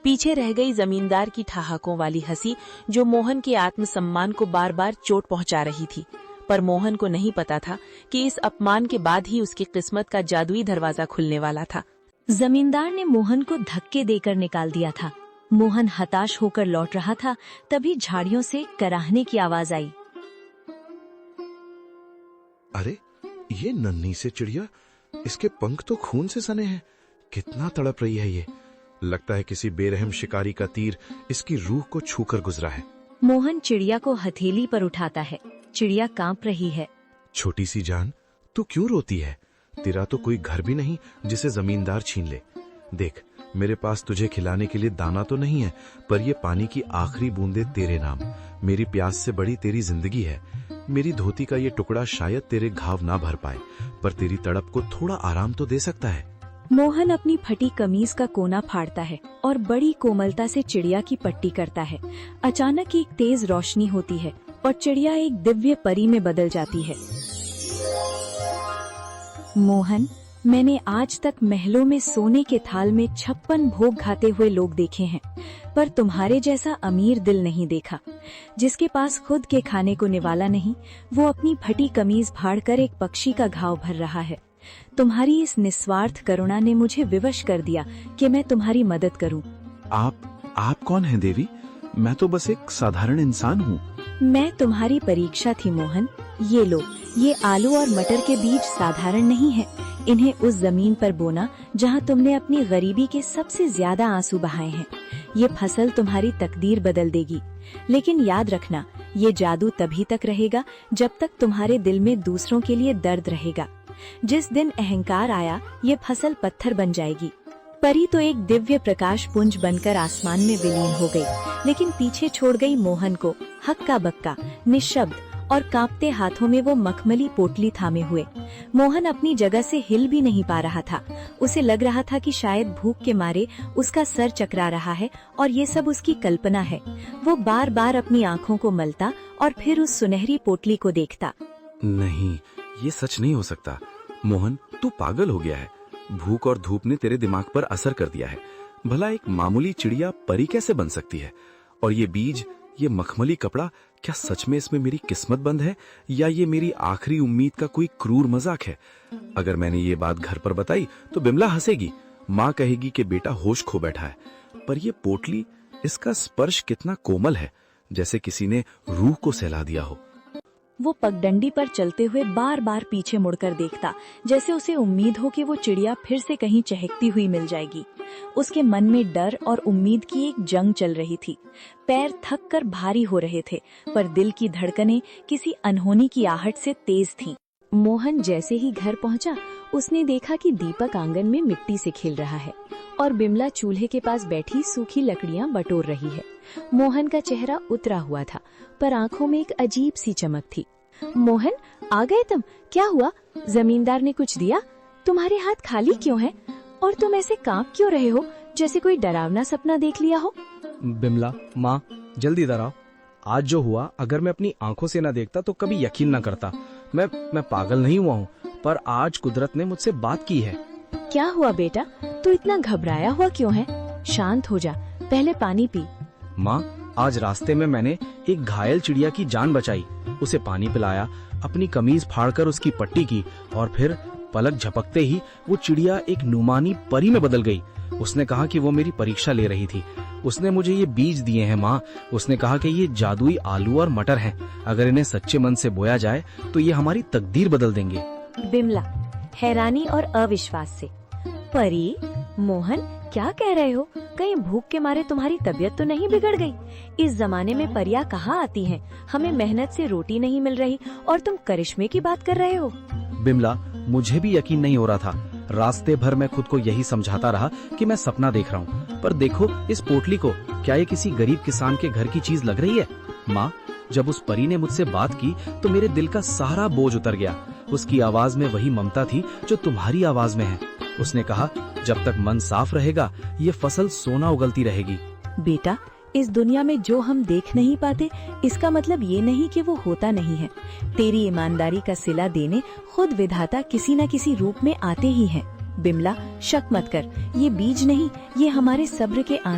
पीछे रह गई जमींदार की ठहाकों वाली हंसी, जो मोहन के आत्मसम्मान को बार बार चोट पहुंचा रही थी। पर मोहन को नहीं पता था कि इस अपमान के बाद ही उसकी किस्मत का जादुई दरवाजा खुलने वाला था। जमींदार ने मोहन को धक्के देकर निकाल दिया था। मोहन हताश होकर लौट रहा था, तभी झाड़ियों से कराहने की आवाज आई। अरे, ये नन्ही से चिड़िया, इसके पंख तो खून से सने हैं। कितना तड़प रही है ये। लगता है किसी बेरहम शिकारी का तीर इसकी रूह को छूकर गुजरा है। मोहन चिड़िया को हथेली पर उठाता है। चिड़िया कांप रही है। छोटी सी जान, तू क्यों रोती है? तेरा तो कोई घर भी नहीं जिसे जमींदार छीन ले। देख, मेरे पास तुझे खिलाने के लिए दाना तो नहीं है, पर ये पानी की आखिरी बूंदे तेरे नाम। मेरी प्यास से बड़ी तेरी जिंदगी है। मेरी धोती का ये टुकड़ा शायद तेरे घाव ना भर पाए, पर तेरी तड़प को थोड़ा आराम तो दे सकता है। मोहन अपनी फटी कमीज का कोना फाड़ता है और बड़ी कोमलता से चिड़िया की पट्टी करता है। अचानक एक तेज रोशनी होती है और चिड़िया एक दिव्य परी में बदल जाती है। मोहन, मैंने आज तक महलों में सोने के थाल में 56 भोग खाते हुए लोग देखे हैं, पर तुम्हारे जैसा अमीर दिल नहीं देखा। जिसके पास खुद के खाने को निवाला नहीं, वो अपनी फटी कमीज फाड़कर एक पक्षी का घाव भर रहा है। तुम्हारी इस निस्वार्थ करुणा ने मुझे विवश कर दिया कि मैं तुम्हारी मदद करूं। आप कौन हैं देवी? मैं तो बस एक साधारण इंसान हूँ। मैं तुम्हारी परीक्षा थी मोहन। ये लो, ये आलू और मटर के बीज साधारण नहीं है। इन्हें उस जमीन पर बोना जहाँ तुमने अपनी गरीबी के सबसे ज्यादा आंसू बहाए हैं। ये फसल तुम्हारी तकदीर बदल देगी। लेकिन याद रखना, ये जादू तभी तक रहेगा जब तक तुम्हारे दिल में दूसरों के लिए दर्द रहेगा। जिस दिन अहंकार आया, ये फसल पत्थर बन जाएगी। परी तो एक दिव्य प्रकाश पुंज बनकर आसमान में विलीन हो गई, लेकिन पीछे छोड़ गई मोहन को हक्का बक्का, निशब्द और कांपते हाथों में वो मखमली पोटली थामे हुए। मोहन अपनी जगह से हिल भी नहीं पा रहा था। उसे लग रहा था कि शायद भूख के मारे उसका सर चकरा रहा है और ये सब उसकी कल्पना है। वो बार बार अपनी आँखों को मलता और फिर उस सुनहरी पोटली को देखता। नहीं, ये सच नहीं हो सकता। मोहन, तू पागल हो गया है। भूख और धूप ने तेरे दिमाग पर असर कर दिया है। भला एक मामूली चिड़िया परी कैसे बन सकती है? और ये बीज, ये मखमली कपड़ा, क्या सच में इसमें मेरी किस्मत बंद है, या ये मेरी आखिरी उम्मीद का कोई क्रूर मजाक है? अगर मैंने ये बात घर पर बताई तो बिमला हंसेगी। माँ कहेगी कि बेटा होश खो बैठा है। पर ये पोटली, इसका स्पर्श कितना कोमल है, जैसे किसी ने रूह को सहला दिया हो। वो पगडंडी पर चलते हुए बार बार पीछे मुड़कर देखता, जैसे उसे उम्मीद हो कि वो चिड़िया फिर से कहीं चहकती हुई मिल जाएगी। उसके मन में डर और उम्मीद की एक जंग चल रही थी। पैर थक कर भारी हो रहे थे, पर दिल की धड़कनें किसी अनहोनी की आहट से तेज थीं। मोहन जैसे ही घर पहुंचा, उसने देखा कि दीपक आंगन में मिट्टी से खेल रहा है और बिमला चूल्हे के पास बैठी सूखी लकड़ियां बटोर रही है। मोहन का चेहरा उतरा हुआ था, पर आंखों में एक अजीब सी चमक थी। मोहन, आ गए तुम? क्या हुआ? जमींदार ने कुछ दिया? तुम्हारे हाथ खाली क्यों हैं? और तुम ऐसे कांप क्यों रहे हो, जैसे कोई डरावना सपना देख लिया हो? बिमला, माँ, जल्दी इधर आओ। आज जो हुआ, अगर मैं अपनी आंखों से न देखता तो कभी यकीन न करता। मैं पागल नहीं हुआ हूँ, पर आज कुदरत ने मुझसे बात की है। क्या हुआ बेटा? तू इतना घबराया हुआ क्यों है? शांत हो जा, पहले पानी पी। माँ, आज रास्ते में मैंने एक घायल चिड़िया की जान बचाई। उसे पानी पिलाया, अपनी कमीज फाड़कर उसकी पट्टी की, और फिर पलक झपकते ही वो चिड़िया एक नुमानी परी में बदल गई। उसने कहा कि वो मेरी परीक्षा ले रही थी। उसने मुझे ये बीज दिए हैं माँ। उसने कहा कि ये जादुई आलू और मटर हैं। अगर इन्हें सच्चे मन से बोया जाए तो ये हमारी तकदीर बदल देंगे। बिमला हैरानी और अविश्वास से, परी? मोहन, क्या कह रहे हो? कहीं भूख के मारे तुम्हारी तबीयत तो नहीं बिगड़ गई? इस जमाने में परियां कहाँ आती हैं? हमें मेहनत से रोटी नहीं मिल रही और तुम करिश्मे की बात कर रहे हो? बिमला, मुझे भी यकीन नहीं हो रहा था। रास्ते भर मैं खुद को यही समझाता रहा कि मैं सपना देख रहा हूँ। पर देखो इस पोटली को, क्या ये किसी गरीब किसान के घर की चीज लग रही है? माँ, जब उस परी ने मुझसे बात की तो मेरे दिल का सारा बोझ उतर गया। उसकी आवाज में वही ममता थी जो तुम्हारी आवाज में है। उसने कहा, जब तक मन साफ रहेगा ये फसल सोना उगलती रहेगी। बेटा, इस दुनिया में जो हम देख नहीं पाते, इसका मतलब ये नहीं कि वो होता नहीं है। तेरी ईमानदारी का सिला देने खुद विधाता किसी न किसी रूप में आते ही हैं। बिमला, शक मत कर, ये बीज नहीं, ये हमारे सब्र के आंसू